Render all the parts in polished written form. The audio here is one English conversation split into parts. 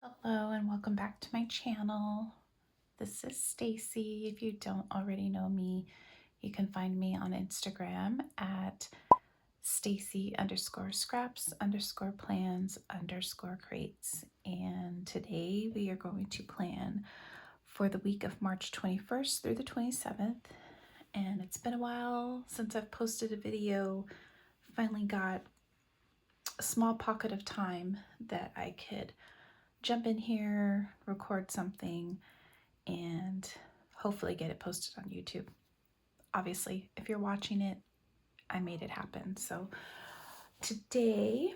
Hello and welcome back to my channel. This is Stacy. If you don't already know me, you can find me on Instagram at Stacy_scraps_plans_crates. And today we are going to plan for the week of March 21st through the 27th. And it's been a while since I've posted a video. Finally got a small pocket of time that I could jump in here, record something, and hopefully get it posted on YouTube. Obviously, if you're watching it, I made it happen. So today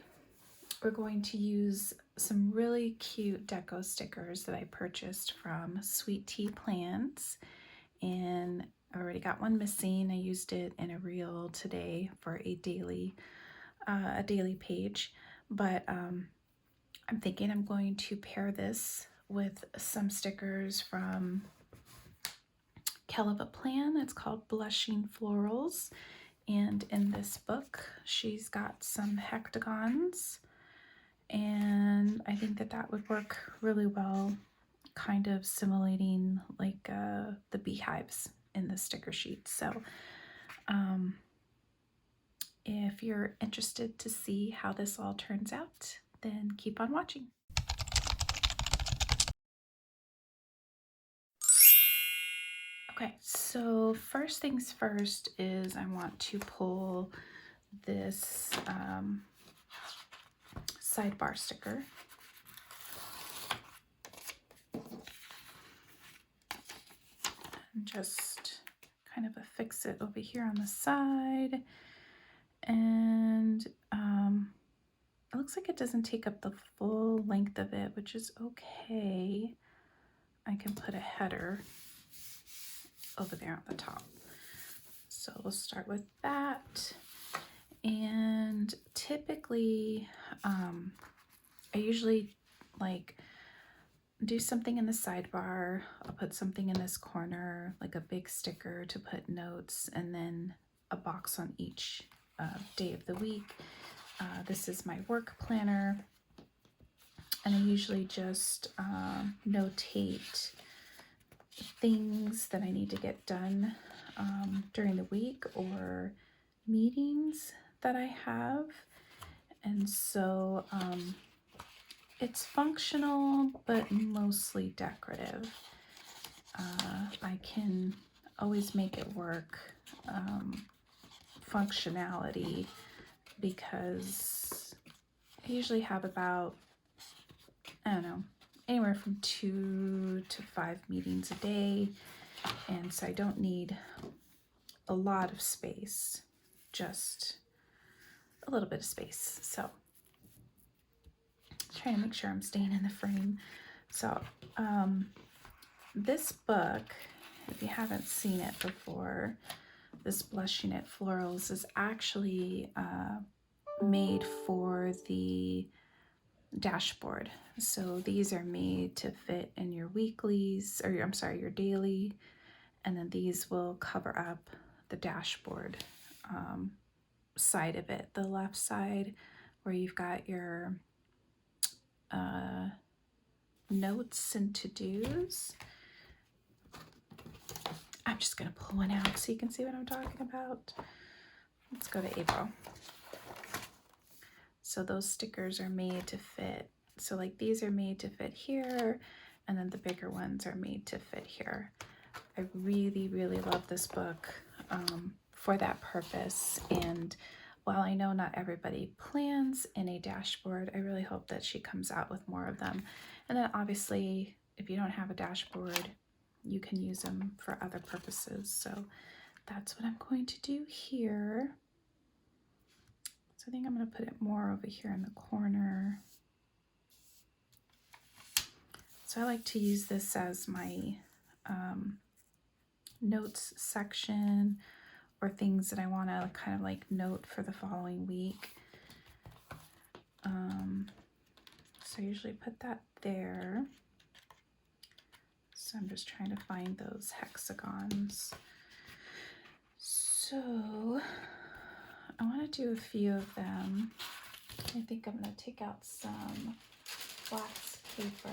we're going to use some really cute deco stickers that I purchased from Sweet Tea Plans, and I already got one missing. I used it in a reel today for a daily page, but I'm thinking I'm going to pair this with some stickers from Kellofaplan. It's called Blushing Florals. And in this book, she's got some hexagons. And I think that would work really well, kind of simulating like the beehives in the sticker sheet. So if you're interested to see how this all turns out, then keep on watching. Okay, so first things first is I want to pull this sidebar sticker. And just kind of affix it over here on the side. And it looks like it doesn't take up the full length of it, which is okay. I can put a header over there on the top. So we'll start with that. And typically, I usually like do something in the sidebar. I'll put something in this corner, like a big sticker to put notes, and then a box on each day of the week. This is my work planner, and I usually just notate things that I need to get done during the week or meetings that I have. And so it's functional, but mostly decorative. I can always make it work, functionality, because I usually have about, I don't know, anywhere from 2 to 5 meetings a day. And so I don't need a lot of space, just a little bit of space. So trying to make sure I'm staying in the frame. So this book, if you haven't seen it before, this Blushing It Florals is actually made for the dashboard. So these are made to fit in your weeklies, or I'm sorry, your daily, and then these will cover up the dashboard side of it, the left side where you've got your notes and to-dos. I'm just gonna pull one out so you can see what I'm talking about. Let's go to April. So those stickers are made to fit. So like these are made to fit here, and then the bigger ones are made to fit here. I really, really love this book for that purpose. And while I know not everybody plans in a dashboard, I really hope that she comes out with more of them. And then obviously, if you don't have a dashboard, you can use them for other purposes. So that's what I'm going to do here. So I think I'm going to put it more over here in the corner. So I like to use this as my notes section, or things that I want to kind of like note for the following week. So I usually put that there. So I'm just trying to find those hexagons. So I want to do a few of them. I think I'm going to take out some wax paper.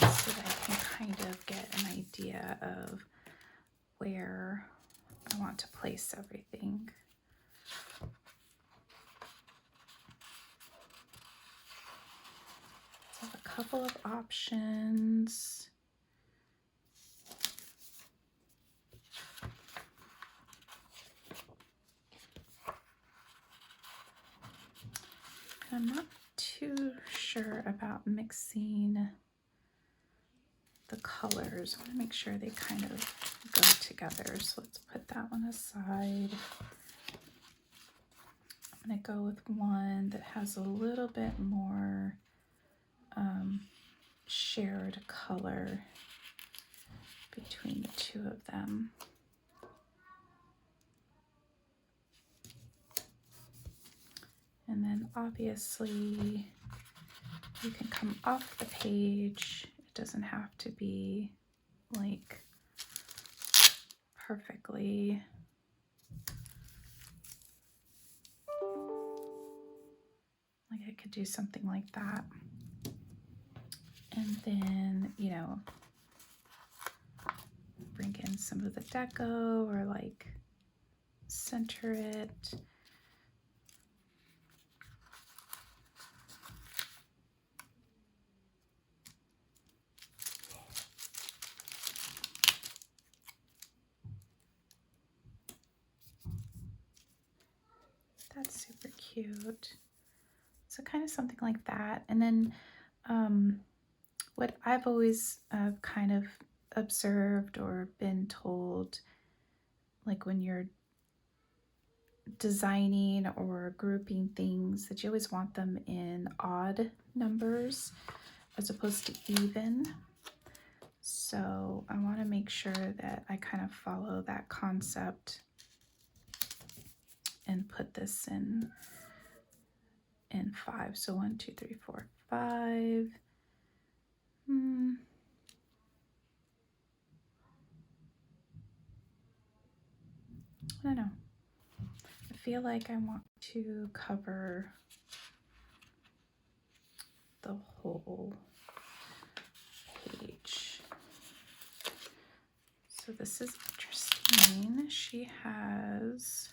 So that I can kind of get an idea of where I want to place everything. So I have a couple of options. I'm not too sure about mixing the colors. I want to make sure they kind of go together. So let's put that one aside. I'm going to go with one that has a little bit more shared color between the two of them. And then obviously you can come off the page. It doesn't have to be like perfectly like I could do something like that. And then, you know, bring in some of the deco or like center it. That's super cute. So kind of something like that. And then what I've always kind of observed or been told, like when you're designing or grouping things, that you always want them in odd numbers as opposed to even. So I want to make sure that I kind of follow that concept and put this in 5. So 1, 2, 3, 4, 5. I don't know. I feel like I want to cover the whole page. So this is interesting. She has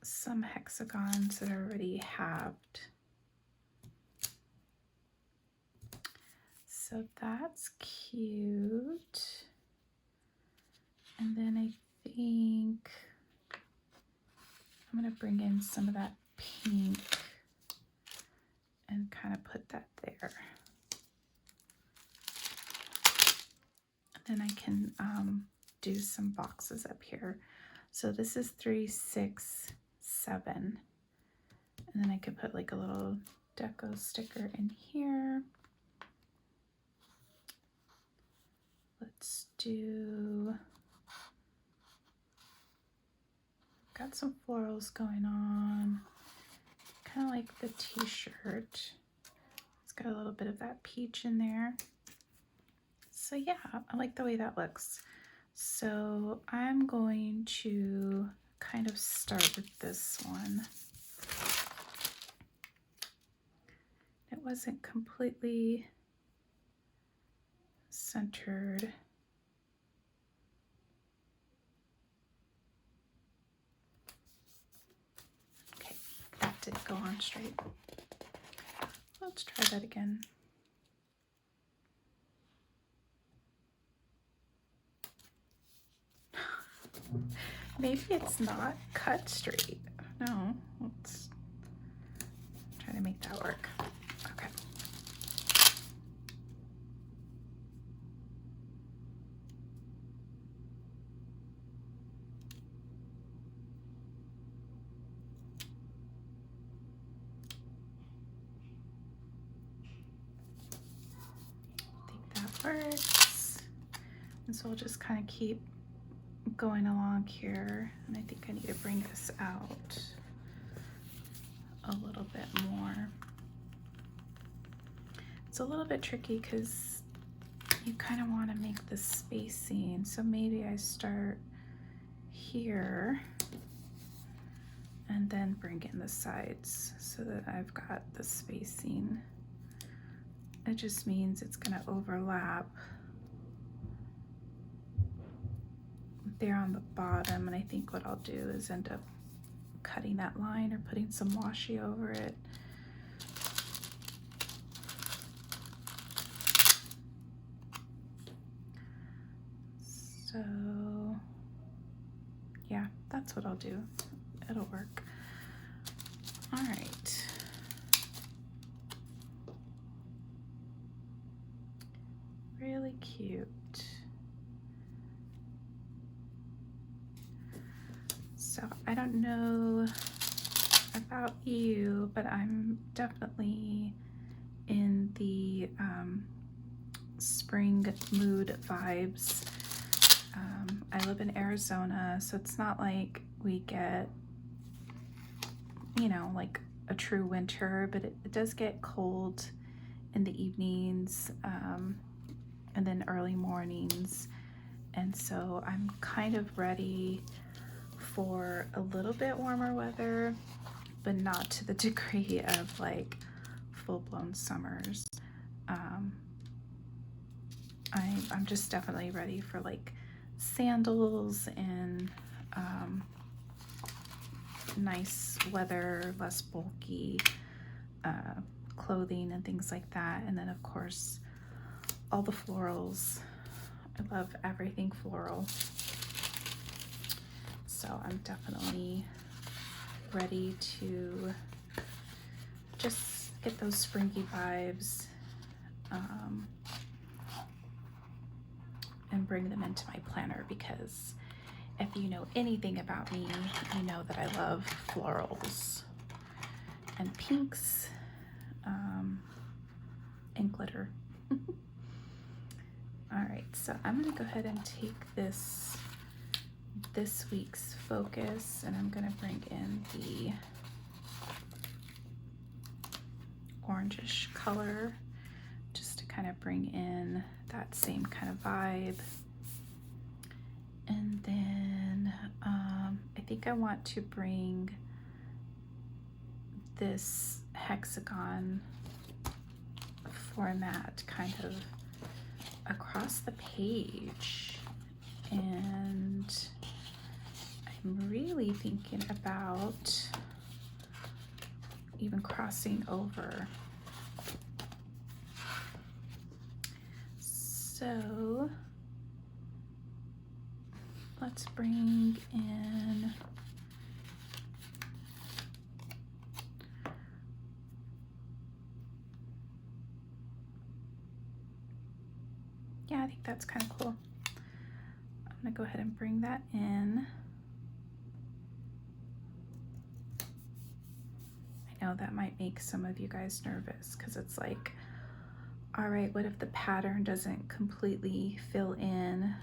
some hexagons that are already halved. So that's cute. And then I think I'm going to bring in some of that pink and kind of put that there. And then I can do some boxes up here. So this is 3, 6, 7. And then I could put like a little deco sticker in here. Let's do, got some florals going on, kind of like the t-shirt. It's got a little bit of that peach in there. So yeah, I like the way that looks. So I'm going to kind of start with this one. It wasn't completely centered. Okay, that did go on straight. Let's try that again. Maybe it's not cut straight. No, let's try to make that work. Okay. I think that works. And so we'll just kind of keep going along here, and I think I need to bring this out a little bit more. It's a little bit tricky because you kind of want to make the spacing, so maybe I start here and then bring in the sides so that I've got the spacing. It just means it's going to overlap there on the bottom, and I think what I'll do is end up cutting that line or putting some washi over it. So yeah, that's what I'll do. It'll work. All right. Really cute. So I don't know about you, but I'm definitely in the spring mood vibes. I live in Arizona, so it's not like we get, you know, like a true winter, but it does get cold in the evenings and then early mornings. And so I'm kind of ready for a little bit warmer weather, but not to the degree of like full-blown summers. I'm just definitely ready for like sandals and nice weather, less bulky clothing and things like that. And then of course all the florals. I love everything floral. So I'm definitely ready to just get those springy vibes and bring them into my planner, because if you know anything about me, you know that I love florals and pinks and glitter. All right, so I'm gonna go ahead and take this week's focus, and I'm gonna bring in the orangish color just to kind of bring in that same kind of vibe. And then I think I want to bring this hexagon format kind of across the page, and I'm really thinking about even crossing over. So let's bring in yeah, I think that's kind of cool. I'm gonna go ahead and bring that in. I know that might make some of you guys nervous because it's like, all right, what if the pattern doesn't completely fill in?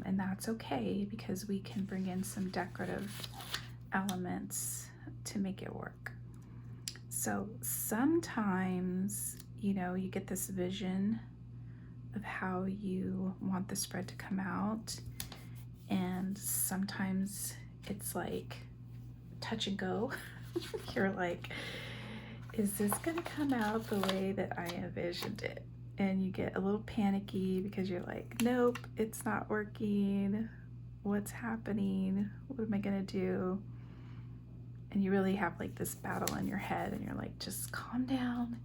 And that's okay, because we can bring in some decorative elements to make it work. So sometimes, you know, you get this vision of how you want the spread to come out, and sometimes it's like touch and go. You're like, is this gonna come out the way that I envisioned it? And you get a little panicky because you're like, nope, it's not working. What's happening? What am I gonna do? And you really have like this battle in your head, and you're like, just calm down,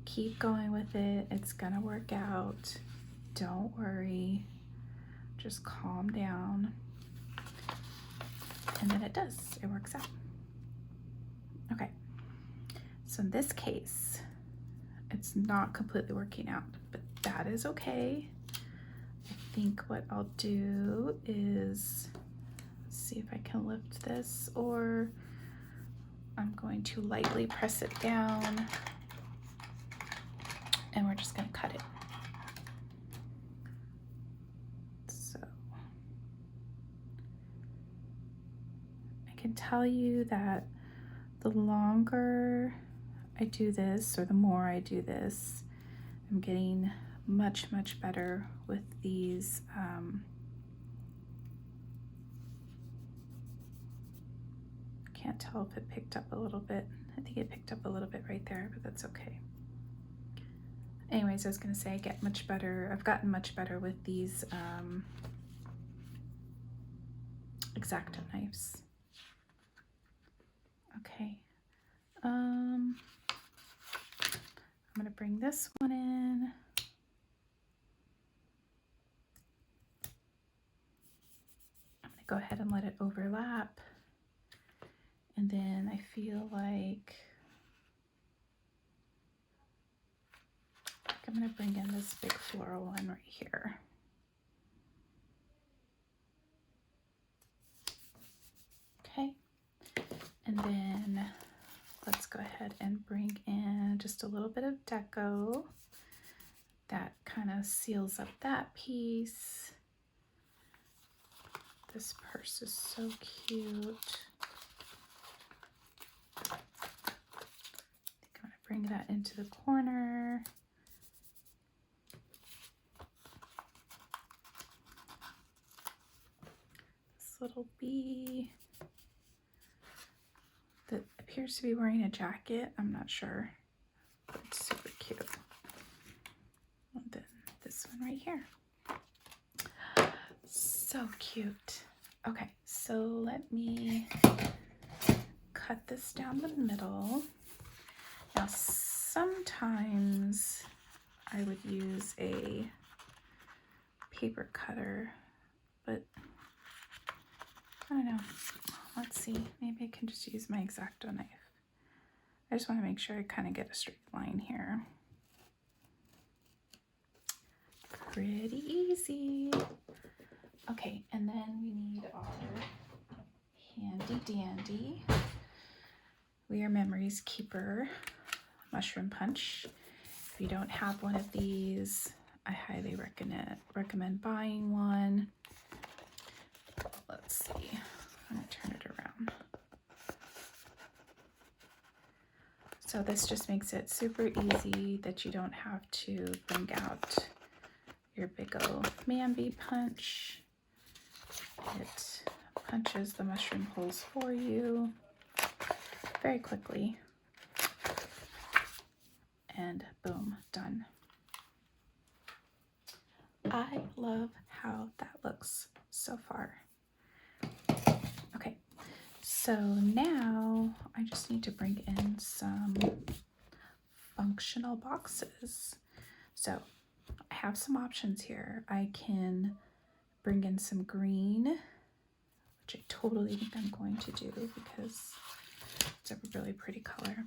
keep going with it. It's gonna work out. Don't worry. Just calm down. And then it does. It works out. Okay. So in this case, it's not completely working out, but that is okay. I think what I'll do is see if I can lift this, or I'm going to lightly press it down, and we're just going to cut it. So I can tell you that the longer I do this, or the more I do this, I'm getting much better with these can't tell if it picked up a little bit. I think it picked up a little bit right there, but that's okay. Anyways, I was gonna say I've gotten much better with these X-Acto knives. Okay. I'm gonna bring this one in. I'm gonna go ahead and let it overlap. And then I feel like I'm gonna bring in this big floral one right here. Okay. And then let's go ahead and bring in just a little bit of deco. That kind of seals up that piece. This purse is so cute. I think I'm gonna bring that into the corner. This little bee that appears to be wearing a jacket. I'm not sure, but it's super cute. And then this one right here. So cute. Okay, so let me cut this down the middle. Now, sometimes I would use a paper cutter, but I don't know. Let's see. Maybe I can just use my X-Acto knife. I just want to make sure I kind of get a straight line here. Pretty easy. Okay, and then we need our handy dandy We Are Memories Keeper mushroom punch. If you don't have one of these, I highly recommend buying one. Let's see. I'm gonna turn it around. So this just makes it super easy that you don't have to bring out your big old man-bee punch. It punches the mushroom holes for you very quickly. And boom, done. I love how that looks so far. Okay, so now I just need to bring in some functional boxes. So I have some options here. I can bring in some green, which I totally think I'm going to do because it's a really pretty color.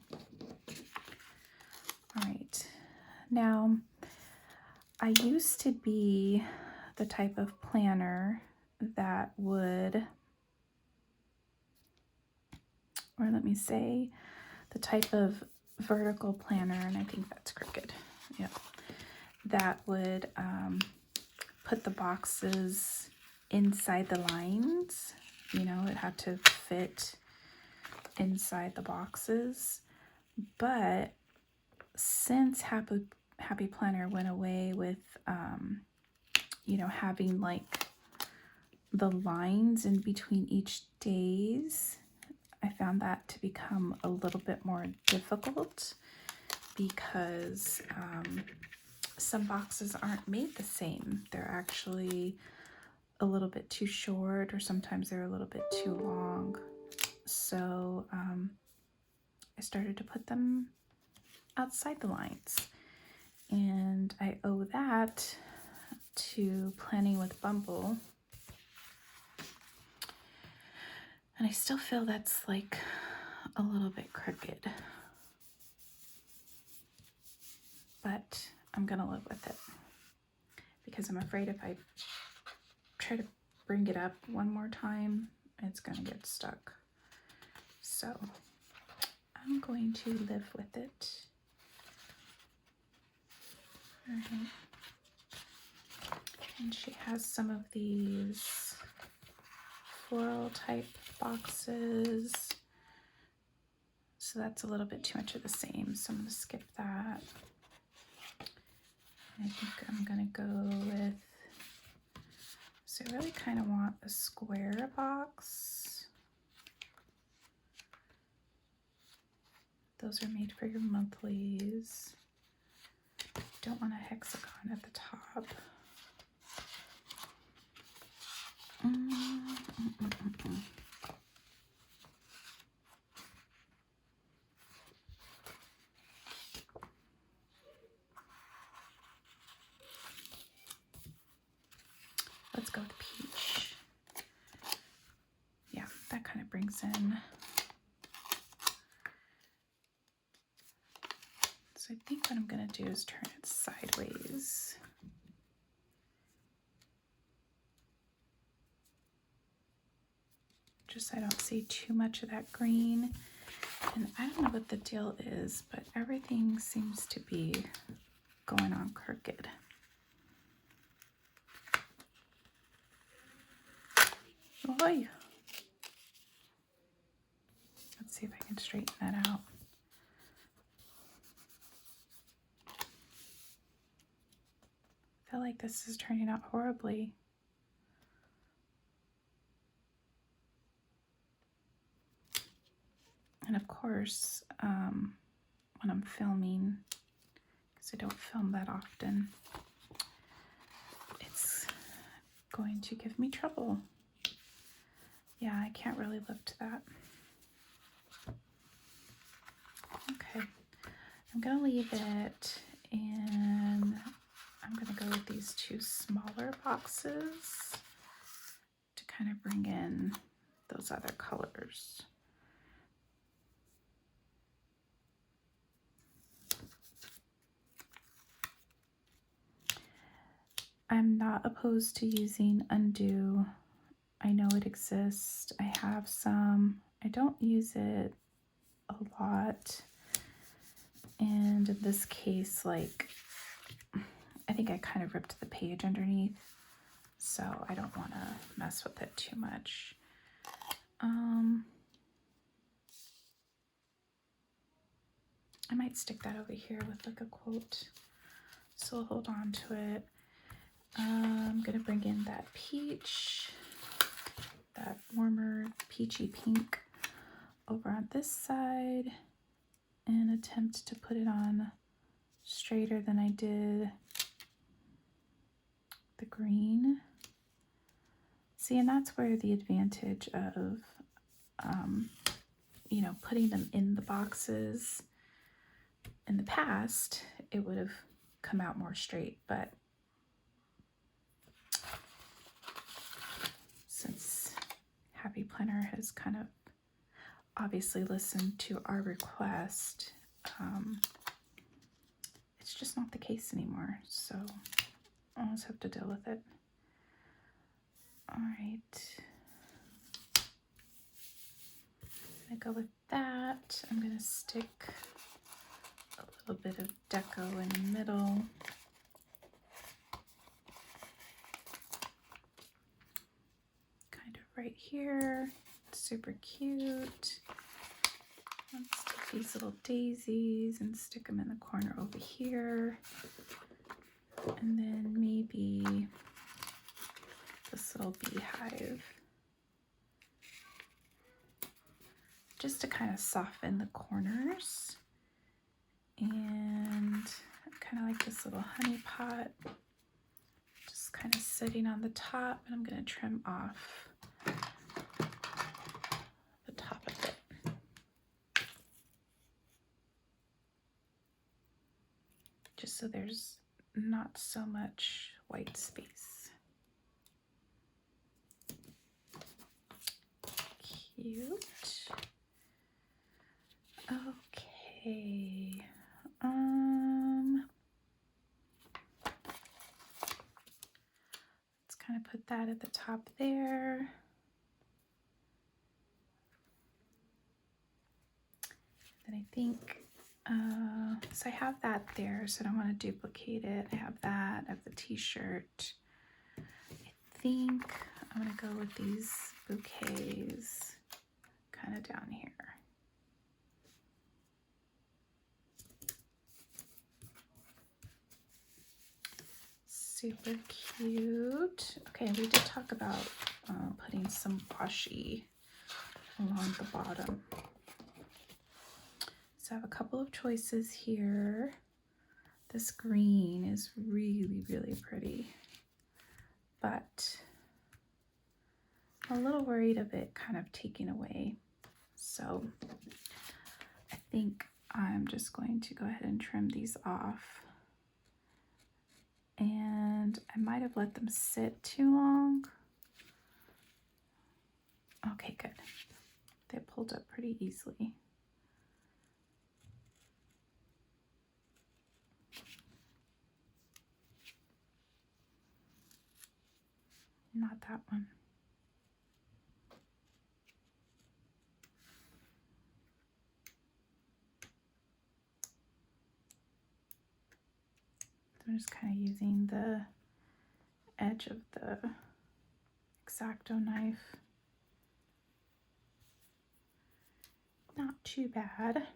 All right, now I used to be the type of planner that would, or let me say, the type of vertical planner, and I think that's crooked, yep, that would put the boxes inside the lines. You know, it had to fit inside the boxes. But since Happy Planner went away with, you know, having like the lines in between each days, I found that to become a little bit more difficult because some boxes aren't made the same. They're actually a little bit too short, or sometimes they're a little bit too long. So I started to put them outside the lines, and I owe that to Planning with Bumble. And I still feel that's like a little bit crooked, but I'm gonna live with it because I'm afraid if I try to bring it up one more time, it's gonna get stuck. So I'm going to live with it. All right. And she has some of these floral type boxes. So that's a little bit too much of the same. So I'm gonna skip that. I think I'm gonna go with, so I really kind of want a square box. Those are made for your monthlies. Don't want a hexagon at the top. Let's go with peach. Yeah, that kind of brings in. So I think what I'm going to do is turn it sideways. Just so I don't see too much of that green. And I don't know what the deal is, but everything seems to be going on crooked. Oy. Let's see if I can straighten that out. I feel like this is turning out horribly. And of course, when I'm filming, because I don't film that often, it's going to give me trouble. Yeah, I can't really lift that. Okay, I'm gonna leave it, and I'm gonna go with these two smaller boxes to kind of bring in those other colors. I'm not opposed to using undo. I know it exists. I have some. I don't use it a lot. And in this case, like, I think I kind of ripped the page underneath, so I don't want to mess with it too much. I might stick that over here with like a quote, so I'll hold on to it. I'm gonna bring in that peach, that warmer peachy pink over on this side, and attempt to put it on straighter than I did the green. See, and that's where the advantage of, you know, putting them in the boxes. In the past, it would have come out more straight, but since Happy Planner has kind of obviously listened to our request, it's just not the case anymore, so I'll just have to deal with it. All right, I'm gonna go with that. I'm gonna stick a little bit of deco in the middle. Kind of right here, super cute. Let's take these little daisies and stick them in the corner over here. And then maybe this little beehive, just to kind of soften the corners. And kind of like this little honey pot, just kind of sitting on the top, and I'm going to trim off the top of it. Just so there's not so much white space. Cute. Okay. Let's kind of put that at the top there. Then I think, so I have that there, so I don't want to duplicate it. I have that, I have the t-shirt. I think I'm going to go with these bouquets kind of down here. Super cute. Okay, we did talk about putting some washi along the bottom. So I have a couple of choices here. This green is really, really pretty, but I'm a little worried of it kind of taking away. So I think I'm just going to go ahead and trim these off. And I might have let them sit too long. Okay, good. They pulled up pretty easily. Not that one. I'm just kind of using the edge of the X-Acto knife. Not too bad.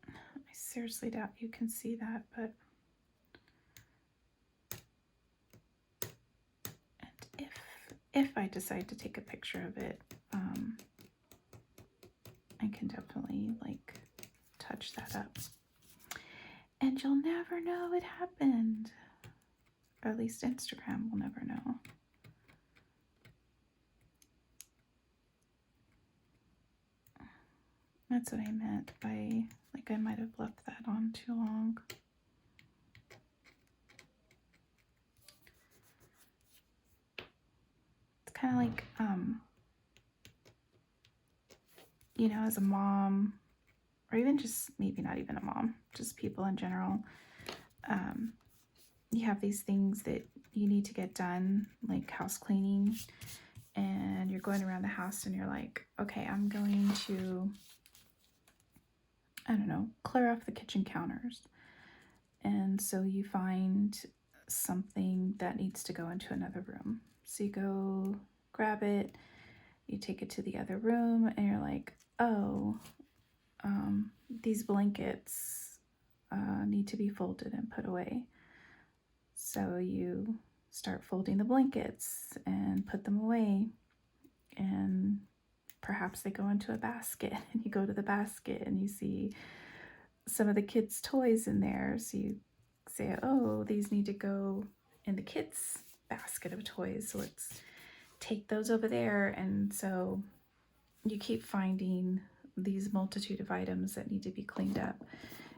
I seriously doubt you can see that, but and if I decide to take a picture of it, I can definitely like touch that up. And you'll never know it happened. Or at least Instagram will never know. That's what I meant by, like, I might have left that on too long. It's kind of like, you know, as a mom, or even just maybe not even a mom, just people in general, you have these things that you need to get done, like house cleaning, and you're going around the house and you're like, okay, I'm going to, I don't know, clear off the kitchen counters. And so you find something that needs to go into another room. So you go grab it, you take it to the other room, and you're like, oh, these blankets need to be folded and put away. So you start folding the blankets and put them away, and perhaps they go into a basket, and you go to the basket and you see some of the kids' toys in there. So you say, oh, these need to go in the kids' basket of toys, so let's take those over there. And so you keep finding these multitude of items that need to be cleaned up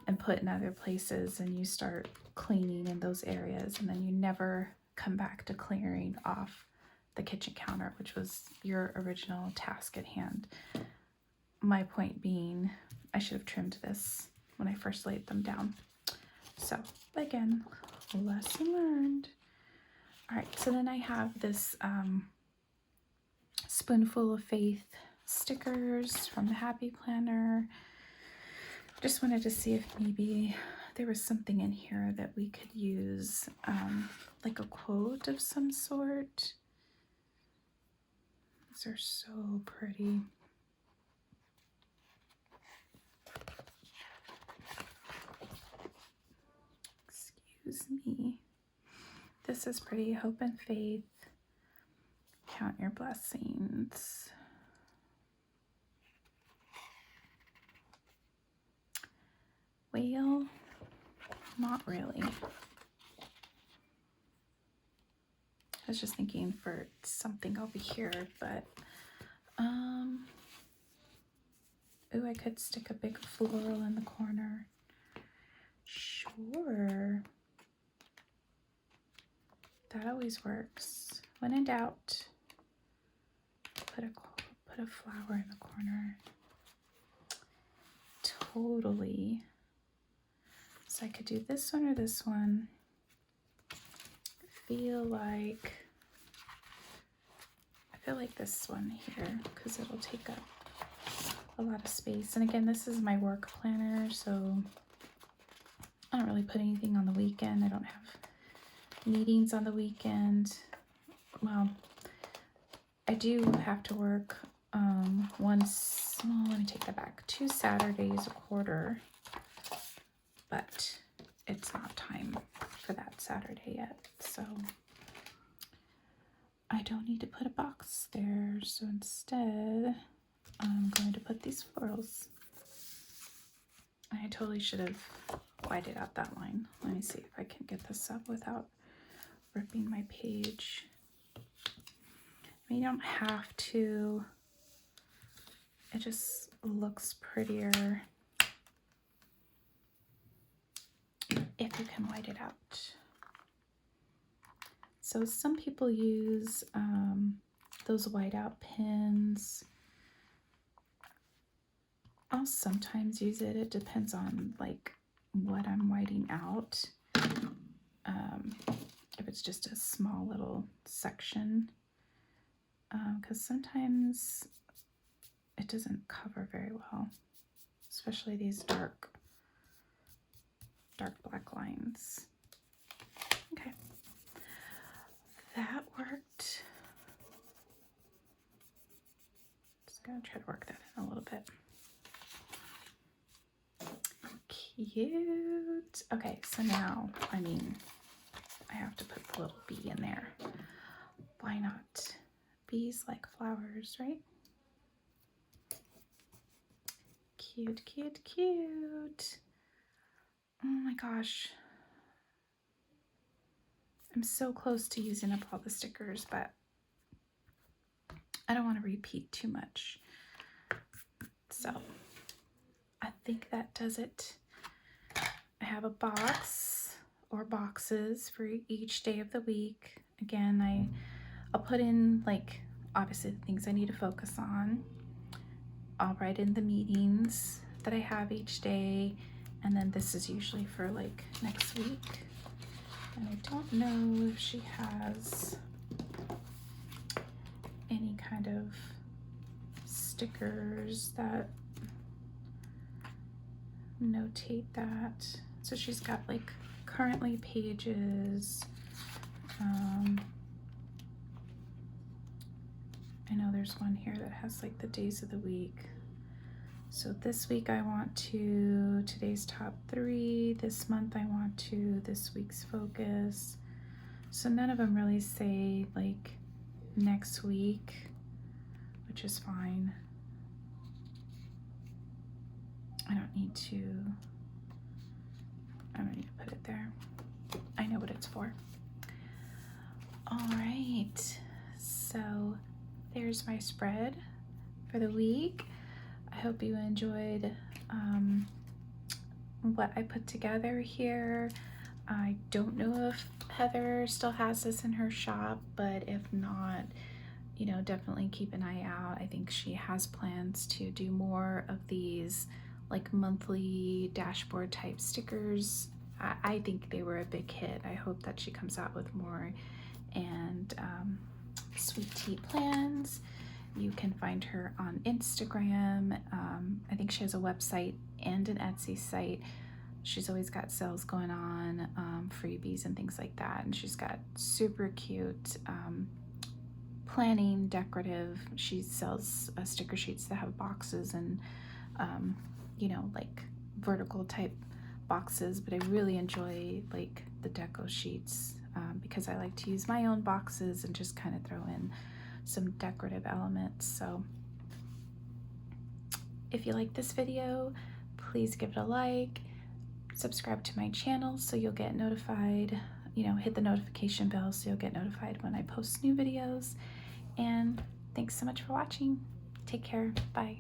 and put in other places, and you start cleaning in those areas, and then you never come back to clearing off the kitchen counter, which was your original task at hand. My point being, I should have trimmed this when I first laid them down. So again, lesson learned. All right, so then I have this Spoonful of Faith stickers from the Happy Planner. Just wanted to see if maybe there was something in here that we could use, like a quote of some sort. These are so pretty. Excuse me. This is pretty. Hope and faith. Count your blessings. Well, not really. I was just thinking for something over here, but ooh, I could stick a big floral in the corner. Sure. That always works. When in doubt, put a flower in the corner. Totally. So I could do this one or this one. I feel like this one here, because it'll take up a lot of space. And again, this is my work planner, so I don't really put anything on the weekend. I don't have meetings on the weekend. Well, I do have to work let me take that back, 2 Saturdays a quarter, but it's not time for that Saturday yet. So I I don't need to put a box there, so instead I'm going to put these florals. I totally should have whited out that line. Let me see if I can get this up without ripping my page. I mean, you don't have to. It just looks prettier if you can white it out. So some people use those whiteout pins. I'll sometimes use it. It depends on like what I'm whiting out. If it's just a small little section, because sometimes it doesn't cover very well, especially these dark black lines. Okay, that worked. Just gonna try to work that in a little bit. Cute. Okay, so now, I mean, I have to put the little bee in there. Why not? Bees like flowers, right? Cute, cute, cute. Oh my gosh. I'm so close to using up all the stickers, but I don't want to repeat too much. So I think that does it. I have a box or boxes for each day of the week. Again, I'll put in like obviously the things I need to focus on. I'll write in the meetings that I have each day, and then this is usually for like next week. And I don't know if she has any kind of stickers that notate that. So she's got like currently pages. I know there's one here that has like the days of the week. So this week I want to today's top 3. This month I want to this week's focus. So none of them really say like next week, which is fine. I don't need to put it there. I know what it's for. All right, so there's my spread for the week. I hope you enjoyed what I put together here. I don't know if Heather still has this in her shop, but if not, you know, definitely keep an eye out. I think she has plans to do more of these like monthly dashboard type stickers. I think they were a big hit. I hope that she comes out with more. And Sweet Tea Plans, you can find her on Instagram. I think she has a website and an Etsy site. She's always got sales going on, freebies and things like that. And she's got super cute planning, decorative. She sells sticker sheets that have boxes and you know, like vertical type boxes, but I really enjoy like the deco sheets because I like to use my own boxes and just kind of throw in some decorative elements. So if you like this video, please give it a like, subscribe to my channel so you'll get notified, you know, hit the notification bell so you'll get notified when I post new videos. And thanks so much for watching. Take care. Bye.